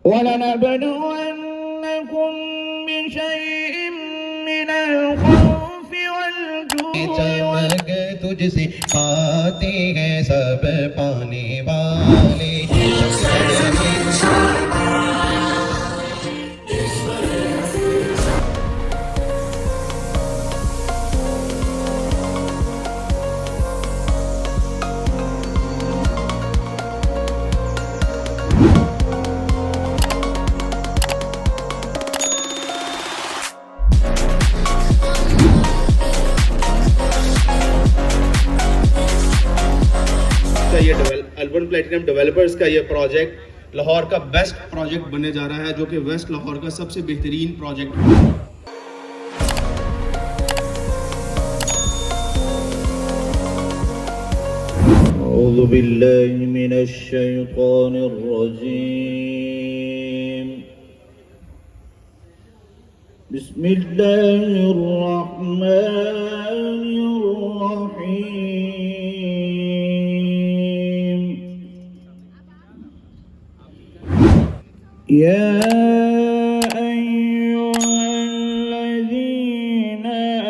वलनबलुवन्नकुम बिशैइन मिनल खौफि वल जू'i। चमक तुझसे पाते हैं सब पाने वाले। ये अर्बन प्लेटिनम डेवलपर्स का ये प्रोजेक्ट लाहौर का बेस्ट प्रोजेक्ट बनने जा रहा है, जो कि वेस्ट लाहौर का सबसे बेहतरीन प्रोजेक्ट है। अऊज़ु बिल्लाहि मिनश शैतानिर रजीम। बिस्मिल्लाहिर रहमानिर रहीम। या अय्युहल्लज़ीना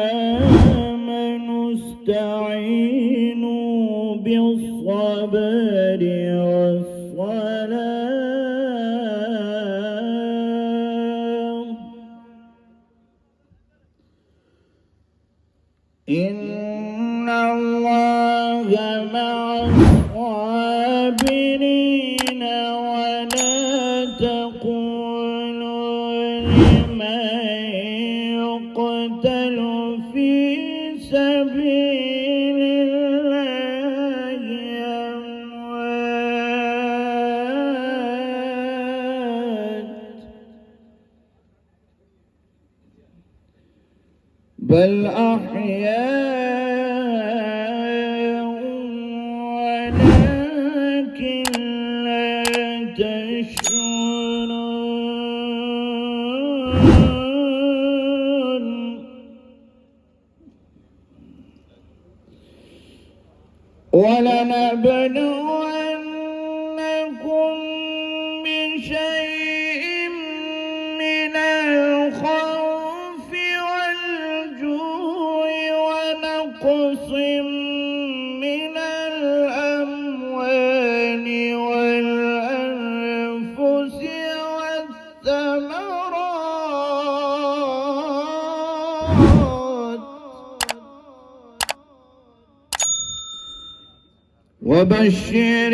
आमनू इस्तईनू बिस्सब्रि वस्सलाह। इन्नल्लाहा मअस-साबिरीन वला तक़ूलू लिमन युक़तलु फ़ी सबीलिल्लाहि अमवात बल अहयाउ वलाकिन ला तशऊरून। वलनबलुवन्नकुम बिशैइन मिनल खौफि वल जू'i वनक़्सिम मिनल अम्वालि वल अनफुसि वस्समरात वबश्शिर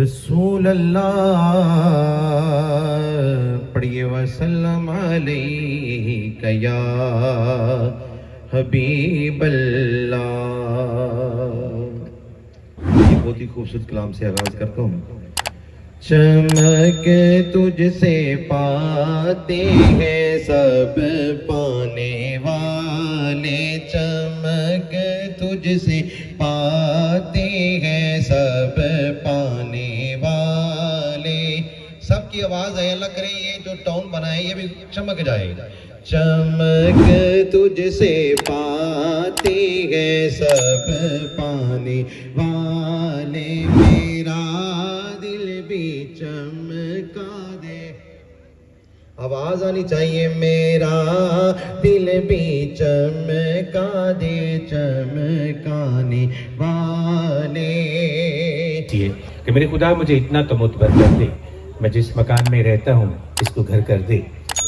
रसूल अल्लाह पढ़िए वसल्लम अलैका या हबीब अल्लाह। ये बहुत ही खूबसूरत कलाम से आगाज करता हूँ। चमक तुझसे पाते हैं सब पाने वाले। चमक तुझसे पाते हैं सब पाने वाले। सबकी आवाज है, अल्लाह करे ये जो टोन बनाए ये भी चमक जाए। चमक तुझसे पाते हैं सब पाने वाले। मेरा दिल भी चमका दे। आवाज आनी चाहिए। मेरा दिल भी चमका दे चमकाने वाले। कि मेरे खुदा मुझे इतना तो मुतबर कर दे, मैं जिस मकान में रहता हूँ इसको घर कर दे,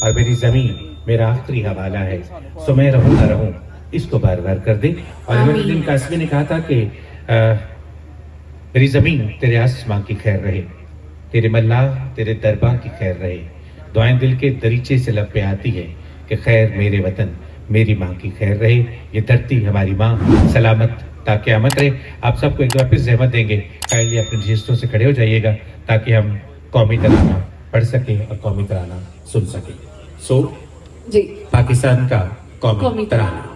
और मेरी जमीन मेरा आखिरी हवाला है, सो मैं रहूँ ना रहूँ इसको बार बार कर दे। और इमामुद्दीन कासमी ने कहा था कि मेरी ज़मीन तेरे आसमां की खैर रहे, तेरे मल्लाह तेरे दरबार की खैर रहे। दुआएं दिल के दरीचे से लब पे आती है कि खैर मेरे वतन मेरी माँ की खैर रहे, ये धरती हमारी माँ सलामत ता क़यामत रहे। आप सबको एक बार फिर ज़हमत देंगे, काइंडली अपने रजिस्टरों से खड़े हो जाइएगा ताकि हम कौमी तराना पढ़ सकें और कौमी तराना सुन सकें। सो जी पाकिस्तान का कौमी कौमी तराना।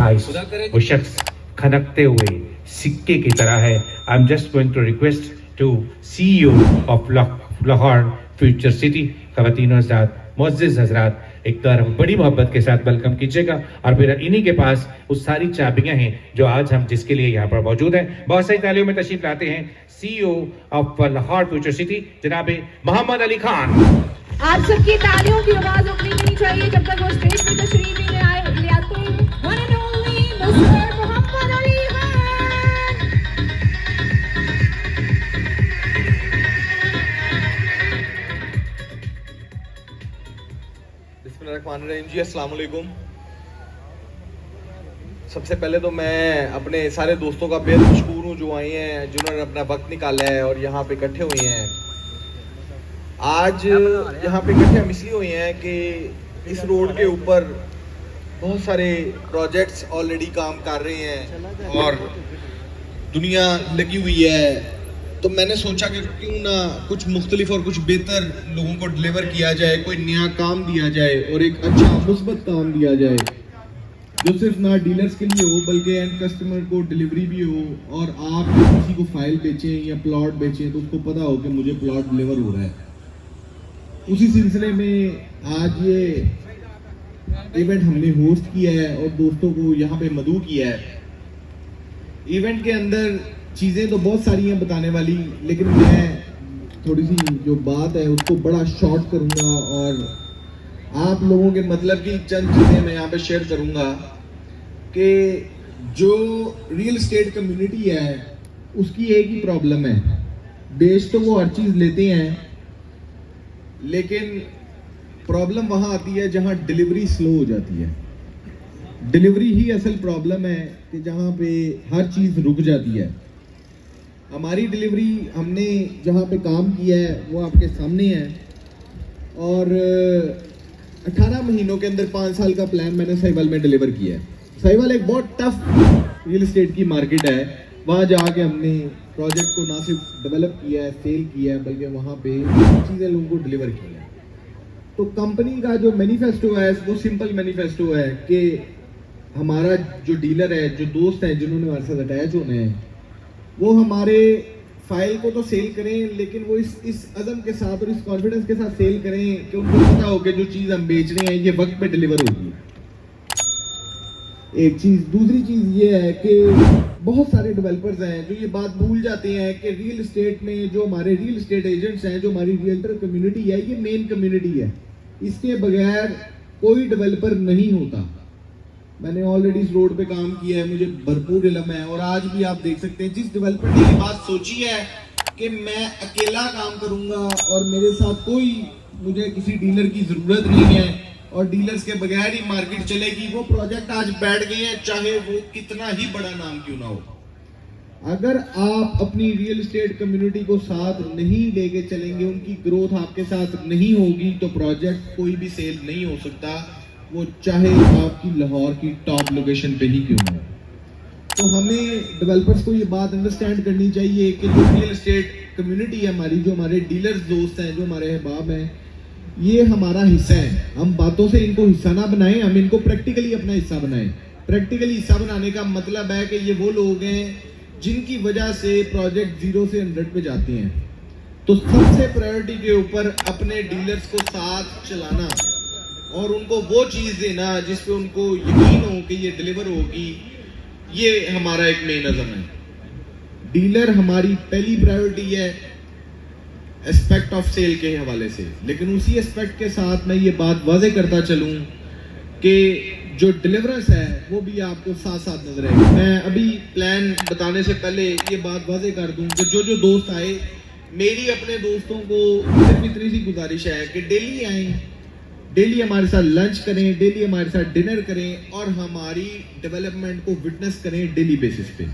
आज वो शख्स खनकते हुए सिक्के की तरह है। I am just going to request to CEO of Lahore future city, ख़वातीन और हज़रात, मुअज़्ज़िज़ हज़रात, एक बार बड़ी मोहब्बत के साथ वेलकम कीजिएगा। और फिर इन्हीं के पास वो सारी चाबियां हैं जो आज हम जिसके लिए यहाँ पर मौजूद हैं। बहुत सारी तालियों में तशरीफ लाते हैं CEO of Lahore future city जनाब मोहम्मद अली खान। आप सबकी तालियों की आवाज रुकनी नहीं चाहिए जब तक वो स्टेज पे तशरीफ नहीं ले आते हैं। One and only Mr. Mohammad Ali Khan. बिस्मिल्लाहिर्रहमानिर्रहीम जी, अस्सलाम वालेकुम। सबसे पहले तो मैं अपने सारे दोस्तों का बेहद मशकूर हूँ जो आए हैं, जिन्होंने अपना वक्त निकाला है और यहाँ पे इकट्ठे हुए हैं। आज यहाँ पे इकट्ठे हम इसलिए हुए हैं कि इस रोड के ऊपर बहुत सारे प्रोजेक्ट्स ऑलरेडी काम कर रहे हैं और दुनिया लगी हुई है, तो मैंने सोचा कि क्यों ना कुछ मुख्तलिफ और कुछ बेहतर लोगों को डिलीवर किया जाए, कोई नया काम दिया जाए और एक अच्छा मुस्बत काम दिया जाए जो सिर्फ ना डीलर्स के लिए हो बल्कि एंड कस्टमर को डिलीवरी भी हो। और आप किसी को फाइल बेचें या प्लॉट बेचें तो उसको पता हो कि मुझे प्लॉट डिलीवर हो रहा है। उसी सिलसिले में आज ये इवेंट हमने होस्ट किया है और दोस्तों को यहाँ पे मदऊ किया है। इवेंट के अंदर चीज़ें तो बहुत सारी हैं बताने वाली, लेकिन मैं थोड़ी सी जो बात है उसको बड़ा शॉर्ट करूँगा और आप लोगों के मतलब की चंद चीज़ें मैं यहाँ पे शेयर करूँगा कि जो रियल एस्टेट कम्युनिटी है उसकी एक ही प्रॉब्लम है, बेच तो वो हर चीज़ लेते हैं लेकिन प्रॉब्लम वहाँ आती है जहाँ डिलीवरी स्लो हो जाती है। डिलीवरी ही असल प्रॉब्लम है कि जहाँ पे हर चीज़ रुक जाती है। हमारी डिलीवरी हमने जहाँ पे काम किया है वो आपके सामने है और 18 महीनों के अंदर 5 साल का प्लान मैंने साहिवाल में डिलीवर किया है। साहिवाल एक बहुत टफ रियल एस्टेट की मार्केट है, वहाँ जाके हमने प्रोजेक्ट को ना सिर्फ डेवलप किया है, सेल किया है, बल्कि वहाँ पे चीज़ें लोगों को डिलीवर की है। तो कंपनी का जो मैनिफेस्टो है वो सिंपल मैनिफेस्टो है कि हमारा जो डीलर है, जो दोस्त हैं जिन्होंने हमारे साथ अटैच होने हैं, वो हमारे फाइल को तो सेल करें लेकिन वो इस अज़म के साथ और इस कॉन्फिडेंस के साथ सेल करें कि उनको पता हो कि जो चीज़ हम बेच रहे हैं ये वक्त पे डिलीवर होगी। एक चीज़। दूसरी चीज़ ये है कि बहुत सारे डेवलपर्स हैं जो ये बात भूल जाते हैं कि रियल एस्टेट में जो हमारे रियल एस्टेट एजेंट्स हैं, जो हमारी रियल्टर कम्युनिटी है, ये मेन कम्युनिटी है। इसके बगैर कोई डेवलपर नहीं होता। मैंने ऑलरेडी इस रोड पे काम किया है, मुझे भरपूर इल्म है और आज भी आप देख सकते हैं जिस डेवलपर ने ये बात सोची है कि मैं अकेला काम करूंगा और मेरे साथ कोई मुझे किसी डीलर की ज़रूरत नहीं है, और डीलर्स के बगैर ही मार्केट चलेगी। वो प्रोजेक्ट आज बैठ गए हैं, चाहे वो कितना ही बड़ा नाम क्यों ना हो। अगर आप अपनी रियल एस्टेट कम्युनिटी को साथ नहीं लेके चलेंगे, उनकी ग्रोथ आपके साथ नहीं होगी, तो प्रोजेक्ट कोई भी सेल नहीं हो सकता, वो चाहे आपकी लाहौर की टॉप लोकेशन पे ही क्यों ना हो। तो हमें डेवलपर्स को ये बात अंडरस्टैंड करनी चाहिए कि जो रियल एस्टेट कम्युनिटी है हमारी, जो हमारे डीलर्स दोस्त हैं, जो हमारे अहबाब हैं, ये हमारा हिस्सा है। हम बातों से इनको हिस्सा ना बनाएं, हम इनको प्रैक्टिकली अपना हिस्सा बनाएं। प्रैक्टिकली हिस्सा बनाने का मतलब है कि ये वो लोग हैं जिनकी वजह से प्रोजेक्ट 0 से 100 पे जाते हैं। तो सबसे प्रायोरिटी के ऊपर अपने डीलर्स को साथ चलाना और उनको वो चीज़ देना जिस पे उनको यकीन हो कि ये डिलीवर होगी, ये हमारा एक मेन अज़म है। डीलर हमारी पहली प्रायोरिटी है एस्पेक्ट ऑफ सेल के हवाले से, लेकिन उसी एस्पेक्ट के साथ मैं ये बात वाज़े करता चलूँ कि जो डिलीवरेंस है वो भी आपको साथ साथ नजर आएगी। मैं अभी प्लान बताने से पहले ये बात वाज़े कर दूं कि जो दोस्त आए, मेरी अपने दोस्तों को सिर्फ इतनी सी गुजारिश है कि डेली आएँ, डेली हमारे साथ लंच करें, डेली हमारे साथ डिनर करें और हमारी डेवलपमेंट को विटनेस करें डेली बेसिस पे।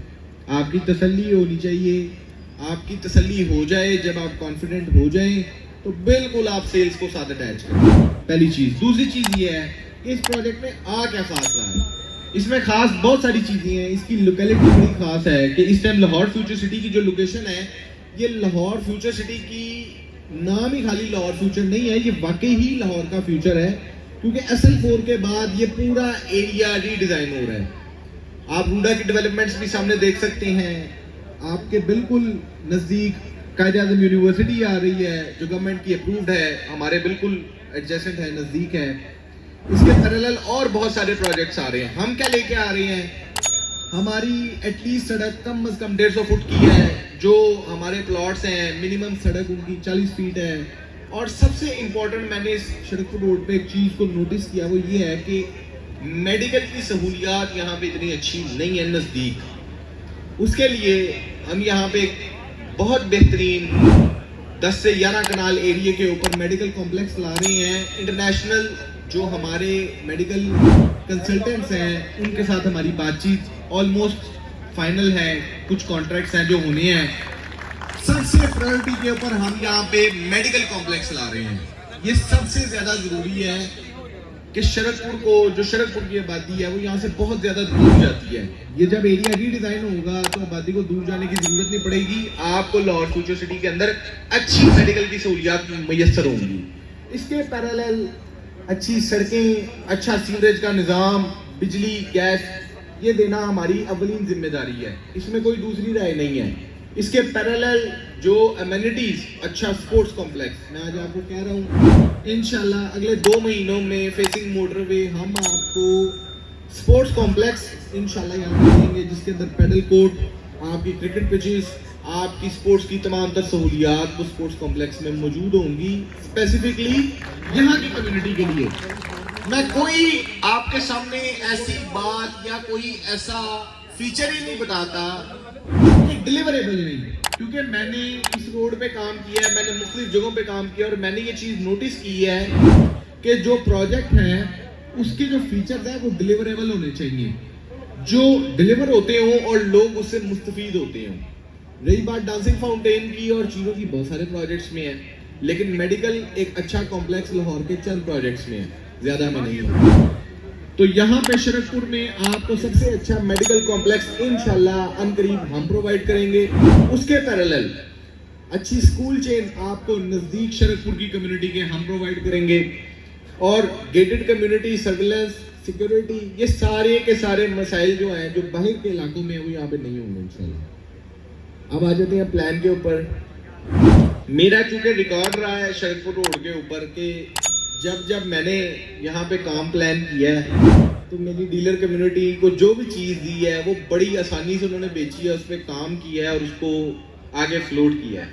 आपकी तसल्ली होनी चाहिए, आपकी तसल्ली हो जाए, जब आप कॉन्फिडेंट हो जाएं तो बिल्कुल आप सेल्स को साथ अटैच करें, पहली चीज़। दूसरी चीज़ ये है कि इस प्रोजेक्ट में क्या खास रहा है। इसमें खास बहुत सारी चीज़ें हैं। इसकी लोकेलिटी बड़ी खास है कि इस टाइम लाहौर फ्यूचर सिटी की जो लोकेशन है, ये लाहौर फ्यूचर सिटी की नाम ही खाली लाहौर फ्यूचर नहीं है, ये वाकई ही लाहौर का फ्यूचर है, क्योंकि SL4 के बाद ये पूरा एरिया रीडिज़ाइन हो रहा है। आप रूडा की डेवलपमेंट्स भी सामने देख सकते हैं। आपके बिल्कुल नज़दीक कायद-ए-आज़म यूनिवर्सिटी आ रही है जो गवर्नमेंट की अप्रूव्ड है, हमारे बिल्कुल एडजेसेंट है, नज़दीक है। इसके पैरेलल और बहुत सारे प्रोजेक्ट्स आ रहे हैं। हम क्या लेके आ रहे हैं, हमारी एटलीस्ट सड़क कम से कम 150 फुट की है। जो हमारे प्लॉट्स हैं मिनिमम सड़क उनकी 40 फीट है। और सबसे इम्पोर्टेंट मैंने इस शरकपुर रोड पे एक चीज़ को नोटिस किया, वो ये है कि मेडिकल की सहूलियात यहाँ पे इतनी अच्छी नहीं है नज़दीक। उसके लिए हम यहाँ पे बहुत बेहतरीन 10 से 11 कनाल एरिया के ऊपर मेडिकल कॉम्प्लेक्स ला रहे हैं। इंटरनेशनल जो हमारे मेडिकल कंसल्टेंट्स हैं उनके साथ हमारी बातचीत ऑलमोस्ट फाइनल है, कुछ कॉन्ट्रैक्ट्स हैं जो होने हैं। सबसे प्रायोरिटी के ऊपर हम यहाँ पे मेडिकल कॉम्प्लेक्स ला रहे हैं। ये सबसे ज़्यादा ज़रूरी है कि शरकपुर को, जो शरकपुर की आबादी है वो यहाँ से बहुत ज़्यादा दूर जाती है। ये जब एरिया रीडिज़ाइन होगा तो आबादी को दूर जाने की ज़रूरत नहीं पड़ेगी। आपको लाहौर फ्यूचर सिटी के अंदर अच्छी मेडिकल की सहूलियात मैसर होंगी। इसके पैरेलल अच्छी सड़कें, अच्छा सीवरेज का निज़ाम, बिजली, गैस, ये देना हमारी अवलीन जिम्मेदारी है, इसमें कोई दूसरी राय नहीं है। इसके पैरेलल जो एमेनिटीज़, अच्छा स्पोर्ट्स कॉम्प्लेक्स, मैं आज आपको कह रहा हूँ इंशाल्लाह अगले 2 महीनों में फेसिंग मोटरवे हम आपको स्पोर्ट्स कॉम्प्लेक्स इंशाल्लाह यहाँ पे देंगे, जिसके अंदर पेडल कोर्ट, आपकी क्रिकेट पिचेस, आपकी स्पोर्ट्स की तमाम तर सहूलियात वो स्पोर्ट्स कॉम्प्लेक्स में मौजूद होंगी, स्पेसिफिकली यहाँ की कम्युनिटी के लिए। मैं कोई आपके सामने ऐसी बात या कोई ऐसा फीचर ही नहीं बताता कि डिलीवरेबल नहीं, क्योंकि मैंने इस रोड पे काम किया है, मैंने मुख्तलिफ जगहों पे काम किया और मैंने ये चीज़ नोटिस की है कि जो प्रोजेक्ट हैं उसके जो फीचर्स हैं वो डिलीवरेबल होने चाहिए, जो डिलीवर होते हों और लोग उससे मुस्तफीद होते हों। रही बात डांसिंग फाउंटेन की और चीज़ों की, बहुत सारे प्रोजेक्ट्स में है, लेकिन मेडिकल एक अच्छा कॉम्प्लेक्स लाहौर के चंद प्रोजेक्ट्स में है, ज़्यादा में नहीं है। तो यहाँ पे शरकपुर में आपको सबसे अच्छा मेडिकल कॉम्प्लेक्स इंशाल्लाह अनकरीब हम प्रोवाइड करेंगे। उसके पैरेलल अच्छी स्कूल चेन आपको नज़दीक शरकपुर की कम्युनिटी के हम प्रोवाइड करेंगे और गेटेड कम्युनिटी, सर्विलेंस, सिक्योरिटी, ये सारे के सारे मसाइल जो हैं जो बाहर के इलाकों में वो यहाँ पे नहीं होंगे इंशाल्लाह। अब आ जाते हैं प्लान के ऊपर। मेरा चूँकि रिकॉर्ड रहा है शरकपुर रोड के ऊपर कि जब मैंने यहाँ पे काम प्लान किया है तो मेरी डीलर कम्युनिटी को जो भी चीज़ दी है वो बड़ी आसानी से उन्होंने बेची है, उस पर काम किया है और उसको आगे फ्लोट किया है।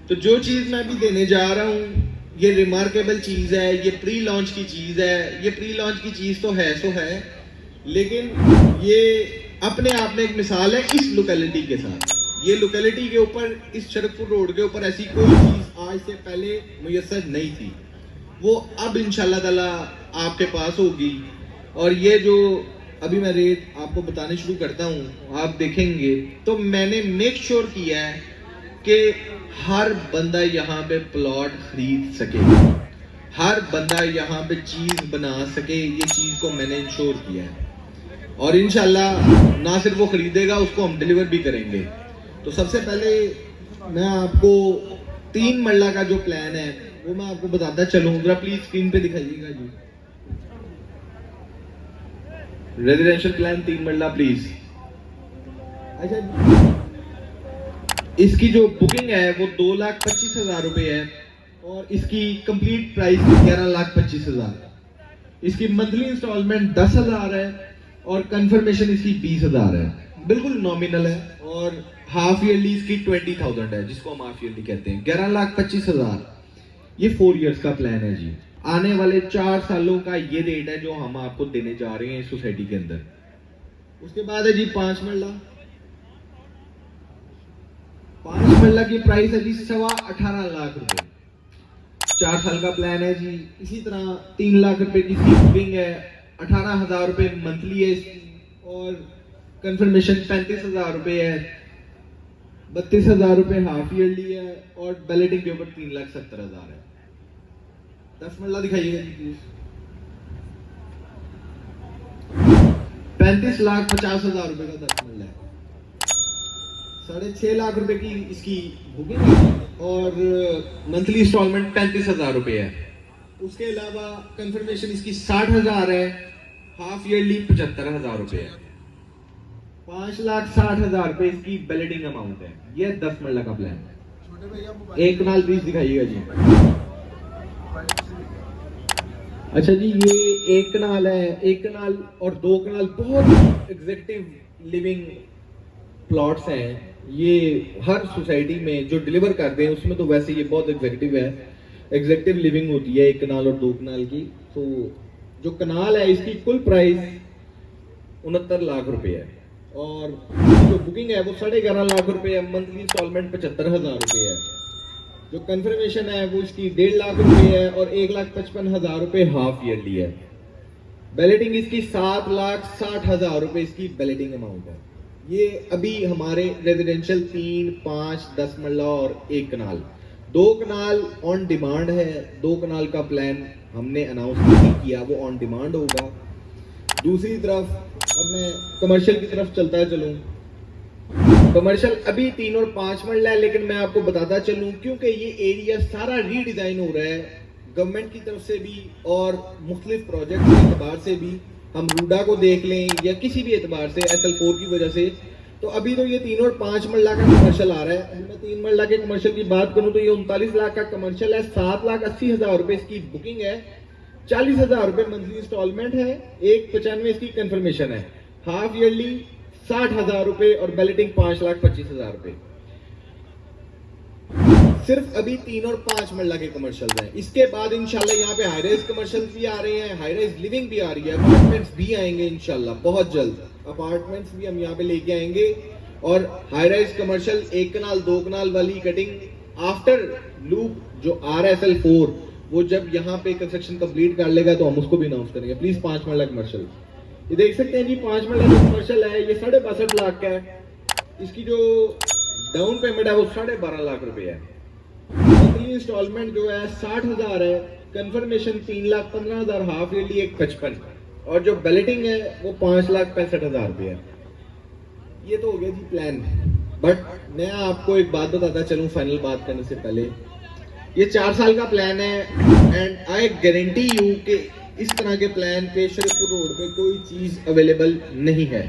तो जो चीज़ मैं अभी देने जा रहा हूँ ये रिमार्केबल चीज़ है, ये प्री लॉन्च की चीज़ है। ये प्री लॉन्च की चीज़ तो है, लेकिन ये अपने आप में एक मिसाल है इस लोकेलिटी के साथ। ये लोकेलिटी के ऊपर, इस शरकपुर रोड के ऊपर ऐसी कोई चीज़ आज से पहले मुयस्सर नहीं थी। वो अब इंशाल्लाह ताला आपके पास होगी। और ये जो अभी मैं रेट आपको बताने शुरू करता हूँ, आप देखेंगे तो मैंने मेक श्योर किया है कि हर बंदा यहाँ पे प्लॉट खरीद सके, हर बंदा यहाँ पे चीज बना सके, ये चीज को मैंने इंश्योर किया है। और इंशाल्लाह ना सिर्फ वो खरीदेगा, उसको हम डिलीवर भी करेंगे। तो सबसे पहले मैं आपको 3 मरला का जो प्लान है वो मैं आपको बताता चलूं। जरा प्लीज स्क्रीन पे दिखाइएगा जी, रेजिडेंशियल प्लान 3 मरला प्लीज। अच्छा जी, इसकी जो बुकिंग है वो 2,25,000 रुपए है और इसकी कंप्लीट प्राइस 11,25,000। इसकी मंथली इंस्टॉलमेंट 10,000 है और कंफर्मेशन इसकी 20,000 है, बिल्कुल नॉमिनल है। और हाफ ईयरली इसकी 20,000 है, जिसको हम हाफ ईयरली कहते हैं। 11,25,000 ये 4 इयर्स का प्लान है जी। आने वाले 4 सालों का ये रेट है जो हम आपको देने जा रहे हैं इस सोसाइटी के अंदर। उसके बाद है जी 5 मरला। 5 मरला की प्राइस है जी 18.25 लाख रुपए। 4 साल का प्लान है जी। इसी तरह 3 लाख रुपए की बुकिंग है, 18,000 रुपए मंथली है इसकी और कंफर्मेशन 35,000 रुपए है, 32,000 रुपए हाफ ईयरली है और बैलेटिंग के ऊपर 3,70,000 है। 10 मरला दिखाइएगा जी प्लीज। 35,50,000 रुपए का 10 मरला है। 6.5 लाख रुपए की इसकी बुकिंग है और मंथली इंस्टॉलमेंट 35,000 रुपए है। उसके अलावा कंफर्मेशन इसकी 60,000 है, हाफ ईयरली 75,000 रुपए है। 5,60,000 रुपए इसकी बैलेटिंग अमाउंट है। ये 10 मरला का प्लान है। एक कनाल प्लीज दिखाइएगा जी। अच्छा जी, ये 1 कनाल है, 1 कनाल और 2 कनाल बहुत एग्जीक्यूटिव लिविंग प्लॉट्स हैं। ये हर सोसाइटी में जो डिलीवर करते हैं उसमें तो वैसे ये बहुत एग्जीक्यूटिव है, एग्जीक्यूटिव लिविंग होती है 1 कनाल और 2 कनाल की। तो जो कनाल है इसकी कुल प्राइस 69 लाख रुपए है और जो बुकिंग है वो 11.5 लाख रुपए है, मंथली इंस्टॉलमेंट 75,000 रुपए है। जो कंफर्मेशन है वो इसकी 1.5 लाख रुपए है और 1,55,000 रुपए हाफ ईयरली है। बैलेटिंग इसकी 7,60,000 रुपए इसकी बैलेटिंग अमाउंट है। ये अभी हमारे रेजिडेंशियल 3, 5, 10 मरला और 1 कनाल, 2 कनाल ऑन डिमांड है। 2 कनाल का प्लान हमने अनाउंस नहीं किया, वो ऑन डिमांड होगा। दूसरी तरफ अब मैं कमर्शियल की तरफ चलता चलूं। कमर्शियल अभी 3 और 5 मरला है, लेकिन मैं आपको बताता चलूं क्योंकि ये एरिया सारा रीडिजाइन हो रहा है गवर्नमेंट की तरफ से भी और मुख्तलिफ प्रोजेक्ट के एतबार से भी। हम रूडा को देख लें या किसी भी एतबार से SL4 की वजह से, तो अभी तो ये 3 और 5 मरला का कमर्शियल आ रहा है। अभी मैं 3 मरला के कमर्शियल की बात करूं तो ये 39 लाख का कमर्शियल है, 7,80,000 रुपए इसकी बुकिंग है, 40,000 रुपए मंथली इंस्टॉलमेंट है, 1,95 इसकी कंफर्मेशन है, हाफ ईयरली 60,000 रुपए और बैलेटिंग 5,25,000 रुपए। सिर्फ अभी 3 और 5 मरला के कमर्शियल हैं। इसके बाद इंशाल्लाह यहाँ पे हाई राइज कमर्शियल भी आ रहे हैं, हाई राइज लिविंग भी आ रही है, अपार्टमेंट्स भी आएंगे इंशाल्लाह बहुत जल्द। अपार्टमेंट्स भी हम यहाँ पे लेके आएंगे और हाई राइज कमर्शियल 1 कनाल 2 कनाल वाली कटिंग आफ्टर लूप जो RSL4 वो जब यहाँ पे कंस्ट्रक्शन कंप्लीट कर लेगा तो हम उसको भी अनाउंस करेंगे। प्लीज 5 मरला कमर्शियल ये देख सकते हैं जी। 5 मरला जो कमर्शियल है ये 62.5 लाख का है। इसकी जो डाउन पेमेंट है वो 12.5 लाख रुपए है। मंथली इंस्टॉलमेंट जो है 60,000 है, कंफर्मेशन 3,15,000 हाफ ईयरली 1,55 और जो बैलेटिंग है वो 5,65,000 रुपए है। ये तो हो गया जी प्लान। बट मैं आपको एक बात बताता चलूं फाइनल बात करने से पहले, ये 4 साल का प्लान है एंड आई गारंटी यू कि इस तरह के प्लान पे शरीफपुर रोड पे कोई चीज अवेलेबल नहीं है।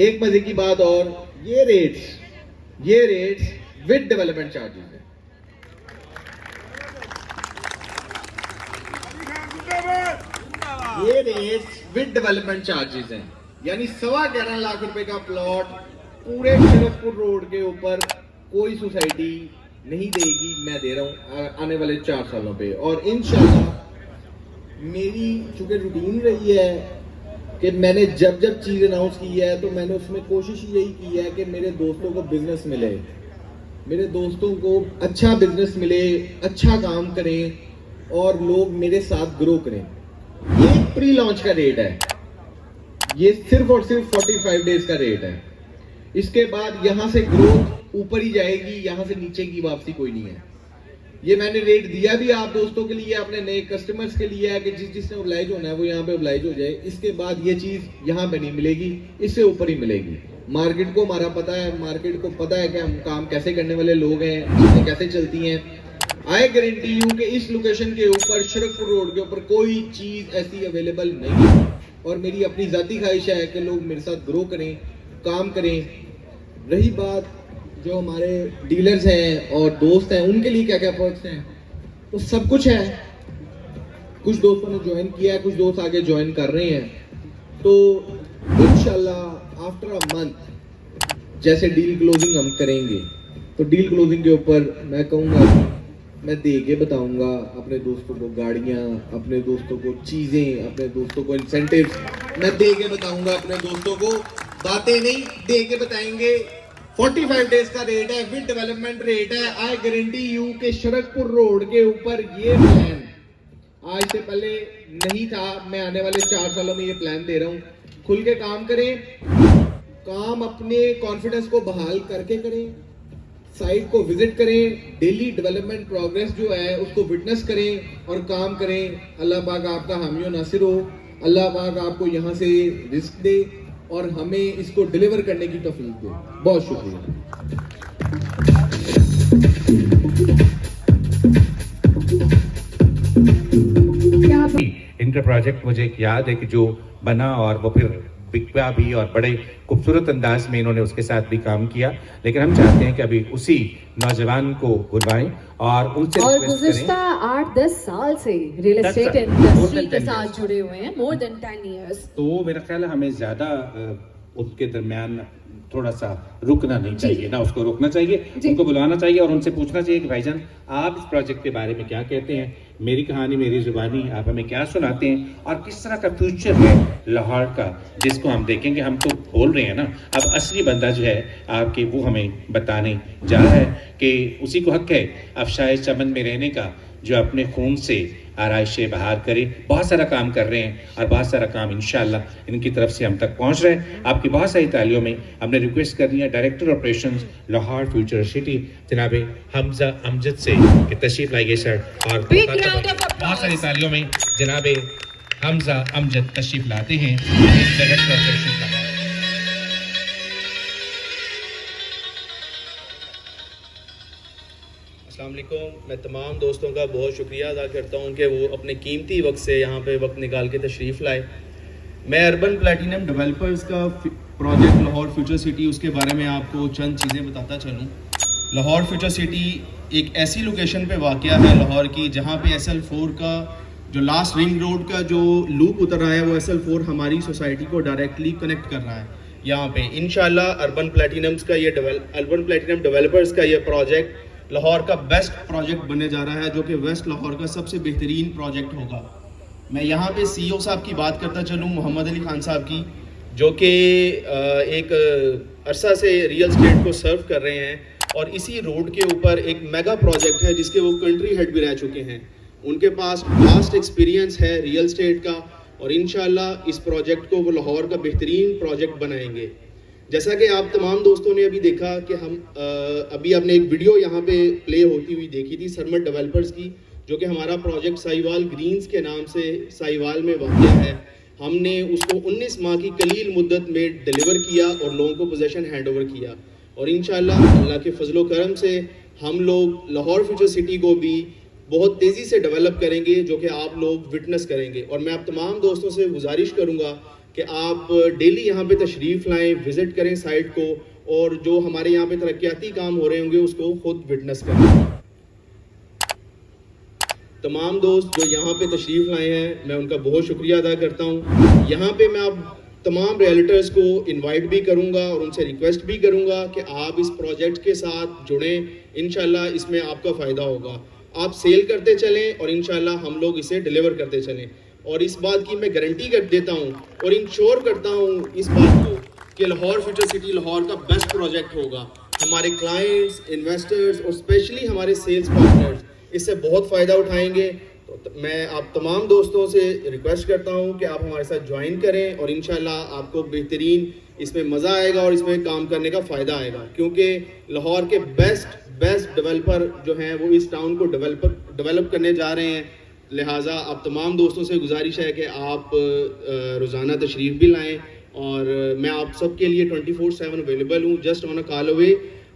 एक मजे की बात और, ये रेट्स विद डेवलपमेंट चार्जेस है। ये रेट्स विद डेवलपमेंट चार्जेस हैं, यानी 11.25 लाख रुपए का प्लॉट पूरे शरीफपुर रोड के ऊपर कोई सोसाइटी नहीं देगी। मैं दे रहा हूं आने वाले 4 सालों पे। और इंशाल्लाह मेरी चूंकि रूटीन रही है कि मैंने जब चीज अनाउंस की है तो मैंने उसमें कोशिश यही की है कि मेरे दोस्तों को बिजनेस मिले, मेरे दोस्तों को अच्छा बिजनेस मिले, अच्छा काम करें और लोग मेरे साथ ग्रो करें। ये प्री लॉन्च का रेट है, ये सिर्फ और सिर्फ 45 डेज का रेट है। इसके बाद यहाँ से ग्रोथ ऊपर ही जाएगी, यहाँ से नीचे की वापसी कोई नहीं है। ये मैंने रेट दिया भी आप दोस्तों के लिए, अपने नए कस्टमर्स के लिए है कि जिसने ओब्लाइज होना है वो यहाँ पे ओब्लाइज हो जाए। इसके बाद ये चीज यहाँ पे नहीं मिलेगी, इससे ऊपर ही मिलेगी। मार्केट को हमारा पता है, मार्केट को पता है कि हम काम कैसे करने वाले लोग हैं, चीजें कैसे चलती हैं। आई गारंटी यू कि इस लोकेशन के ऊपर, शरकपुर रोड के ऊपर कोई चीज ऐसी अवेलेबल नहीं है। और मेरी अपनी जाती ख्वाहिश है कि लोग मेरे साथ ग्रो करें, काम करें। रही बात जो हमारे डीलर्स हैं और दोस्त हैं, उनके लिए क्या क्या पर्क्स हैं, तो सब कुछ है। कुछ दोस्तों ने ज्वाइन किया है, कुछ दोस्त आगे ज्वाइन कर रहे हैं। तो इंशाल्लाह आफ्टर अ मंथ जैसे डील क्लोजिंग हम करेंगे, तो डील क्लोजिंग के ऊपर मैं कहूँगा, मैं दे के बताऊंगा अपने दोस्तों को गाड़ियाँ, अपने दोस्तों को चीज़ें, अपने दोस्तों को इंसेंटिव्स, मैं दे के बताऊंगा अपने दोस्तों को। बातें नहीं, दे के बताएंगे। 45 डेज का रेट है, विद डेवलपमेंट रेट है। आई गारंटी यू के शरकपुर रोड के ऊपर ये प्लान आज से पहले नहीं था। मैं आने वाले 4 सालों में ये प्लान दे रहा हूँ। खुल के काम करें, काम अपने कॉन्फिडेंस को बहाल करके करें, साइट को विजिट करें, डेली डेवलपमेंट प्रोग्रेस जो है उसको विटनेस करें और काम करें। अल्लाह पाक आपका हामी नासिर हो, अल्लाह पाक आपको यहाँ से रिस्क दे और हमें इसको डिलीवर करने की तौफीक दे। बहुत शुक्रिया। इनका प्रोजेक्ट मुझे एक याद है कि जो बना और वो फिर बिकवा भी और बड़े खूबसूरत अंदाज में इन्होंने उसके साथ भी काम किया। लेकिन हम चाहते हैं कि अभी उसी नौजवान को बुलवाएं और उनसे गुज़िश्ता 8-10 साल से रियल एस्टेट इंडस्ट्री के साथ जुड़े हुए हैं, मोर देन 10 इयर्स। तो मेरा ख्याल है हमें ज्यादा उसके दरमियान थोड़ा सा रुकना नहीं चाहिए, ना उसको रोकना चाहिए, उनको बुलाना चाहिए और उनसे पूछना चाहिए कि भाईजान आप इस प्रोजेक्ट के बारे में क्या कहते हैं, मेरी कहानी मेरी जुबानी, आप हमें क्या सुनाते हैं और किस तरह का फ्यूचर है लाहौर का, जिसको हम देखेंगे। हम तो बोल रहे हैं ना, अब असली बंदा जो है आपके वो हमें बताने जा रहा है कि उसी को हक है अफशाए चमन में रहने का, जो अपने खून से आराइशे बहार करे। बहुत सारा काम कर रहे हैं और बहुत सारा काम इंशाल्लाह इनकी तरफ से हम तक पहुंच रहे हैं। आपकी बहुत सारी तालियों में हमने रिक्वेस्ट करनी है director operations Lahore future city जनाब हमजा अमजद से कि तशरीफ लाइए सर। और बहुत सारी तालियों में जनाब हमजा अमजद तशरीफ लाते हैं डायरेक्टर ऑपरेशंस लाहौर। अस्सलाम वालेकुम। मैं तमाम दोस्तों का बहुत शुक्रिया अदा करता हूं कि वो अपने कीमती वक्त से यहाँ पे वक्त निकाल के तशरीफ़ लाए। मैं अर्बन प्लैटिनम डेवलपर्स का प्रोजेक्ट लाहौर फ्यूचर सिटी, उसके बारे में आपको चंद चीज़ें बताता चलूँ। लाहौर फ्यूचर सिटी एक ऐसी लोकेशन पे वाक़या है लाहौर की, जहाँ पे SL4 का जो लास्ट रिंग रोड का जो लूप उतर रहा है, वो SL4 हमारी सोसाइटी को डायरेक्टली कनेक्ट कर रहा है। यहाँ पे इंशाल्लाह अर्बन प्लैटिनम डेवलपर्स का ये प्रोजेक्ट लाहौर का बेस्ट प्रोजेक्ट बनने जा रहा है, जो कि वेस्ट लाहौर का सबसे बेहतरीन प्रोजेक्ट होगा। मैं यहाँ पे CEO साहब की बात करता चलूँ, मोहम्मद अली खान साहब की, जो कि एक अरसा से रियल एस्टेट को सर्व कर रहे हैं और इसी रोड के ऊपर एक मेगा प्रोजेक्ट है जिसके वो कंट्री हेड भी रह चुके हैं। उनके पास वास्ट एक्सपीरियंस है रियल एस्टेट का और इंशाल्लाह इस प्रोजेक्ट को वो लाहौर का बेहतरीन प्रोजेक्ट बनाएंगे। जैसा कि आप तमाम दोस्तों ने अभी देखा कि हम अभी आपने एक वीडियो यहाँ पे प्ले होती हुई देखी थी सरमत डेवलपर्स की, जो कि हमारा प्रोजेक्ट साहिवाल ग्रीन्स के नाम से साहिवाल में वाक़या है। हमने उसको 19 माह की कलील मुद्दत में डिलीवर किया और लोगों को पोजेसन हैंड ओवर किया और इंशाल्लाह अल्लाह के फजलो करम से हम लोग लाहौर फ्यूचर सिटी को भी बहुत तेज़ी से डेवलप करेंगे, जो कि आप लोग विटनेस करेंगे। और मैं आप तमाम दोस्तों से गुजारिश करूँगा कि आप डेली यहाँ पे तशरीफ़ लाएं, विज़िट करें साइट को और जो हमारे यहाँ पे तरक्याती काम हो रहे होंगे उसको खुद विटनेस करें। तमाम दोस्त जो यहाँ पे तशरीफ़ लाए हैं मैं उनका बहुत शुक्रिया अदा करता हूँ। यहाँ पे मैं आप तमाम रियल्टर्स को इनवाइट भी करूँगा और उनसे रिक्वेस्ट भी करूँगा कि आप इस प्रोजेक्ट के साथ जुड़ें। इंशाल्लाह इसमें आपका फ़ायदा होगा। आप सेल करते चलें और इंशाल्लाह हम लोग इसे डिलीवर करते चलें। और इस बात की मैं गारंटी कर देता हूँ और इंश्योर करता हूँ इस बात को कि लाहौर फ्यूचर सिटी लाहौर का बेस्ट प्रोजेक्ट होगा। हमारे क्लाइंट्स, इन्वेस्टर्स और स्पेशली हमारे सेल्स पार्टनर्स इससे बहुत फ़ायदा उठाएंगे। तो मैं आप तमाम दोस्तों से रिक्वेस्ट करता हूँ कि आप हमारे साथ ज्वाइन करें और इंशाल्लाह आपको बेहतरीन इसमें मज़ा आएगा और इसमें काम करने का फ़ायदा आएगा, क्योंकि लाहौर के बेस्ट डेवलपर जो हैं वो इस टाउन को डेवलप करने जा रहे हैं। लिहाजा आप तमाम दोस्तों से गुजारिश है कि आप रोज़ाना तशरीफ़ भी लाएं और मैं आप सब के लिए 24/7 अवेलेबल हूँ। Just on a call away,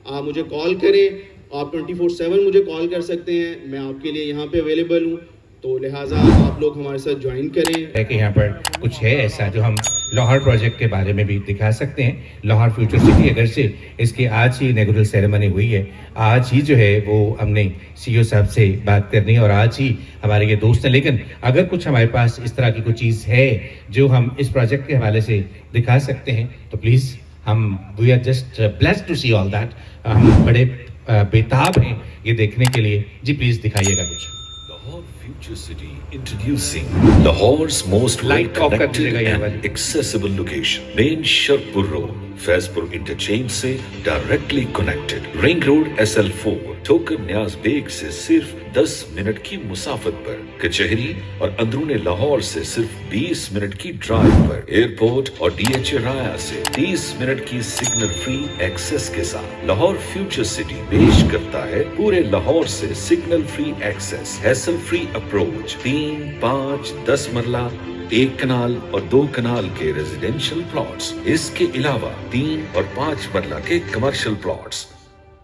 आप मुझे कॉल करें, आप 24/7 मुझे कॉल कर सकते हैं, मैं आपके लिए यहाँ पे अवेलेबल हूँ। तो लिहाजा आप लोग हमारे साथ ज्वाइन करें। है कि यहाँ पर कुछ है ऐसा जो हम लाहौर प्रोजेक्ट के बारे में भी दिखा सकते हैं। लाहौर फ्यूचर सिटी, अगर से इसकी आज ही इनॉग्रेशन सेरेमनी हुई है, आज ही जो है वो हमने सीईओ साहब से बात करनी है और आज ही हमारे ये दोस्त हैं, लेकिन अगर कुछ हमारे पास इस तरह की कोई चीज़ है जो हम इस प्रोजेक्ट के हवाले से दिखा सकते हैं तो प्लीज़, हम we are just blessed to see all that. हम बड़े बेताब हैं ये देखने के लिए। जी प्लीज़ दिखाइएगा कुछ। Lahore Future City introducing Lahore's most Light off कर well-connected दीजिएगा यहाँ and पर। accessible location. Main Sharpur Road, Faizpur interchange से directly connected. Ring road SL4 Thokar न्याज बेग से सिर्फ 10 मिनट की मुसाफत पर, कचहरी और अंदरूनी लाहौर से सिर्फ 20 मिनट की ड्राइव पर, एयरपोर्ट और DHA राया से 30 मिनट की सिग्नल फ्री एक्सेस के साथ लाहौर फ्यूचर सिटी पेश करता है पूरे लाहौर से signal free access, hassle free approach, 3, 5, 10 मरला, 1 कनाल और 2 कनाल के रेजिडेंशियल प्लॉट्स, इसके अलावा 3 और 5 मरला के कमर्शियल प्लॉट्स।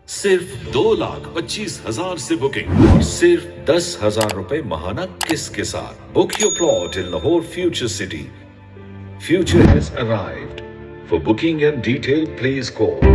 सिर्फ 2,25,000 से बुकिंग और सिर्फ 10,000 रुपए माहाना किस्त के साथ। Book your plot in Lahore future city. Future has arrived. For booking and detail please call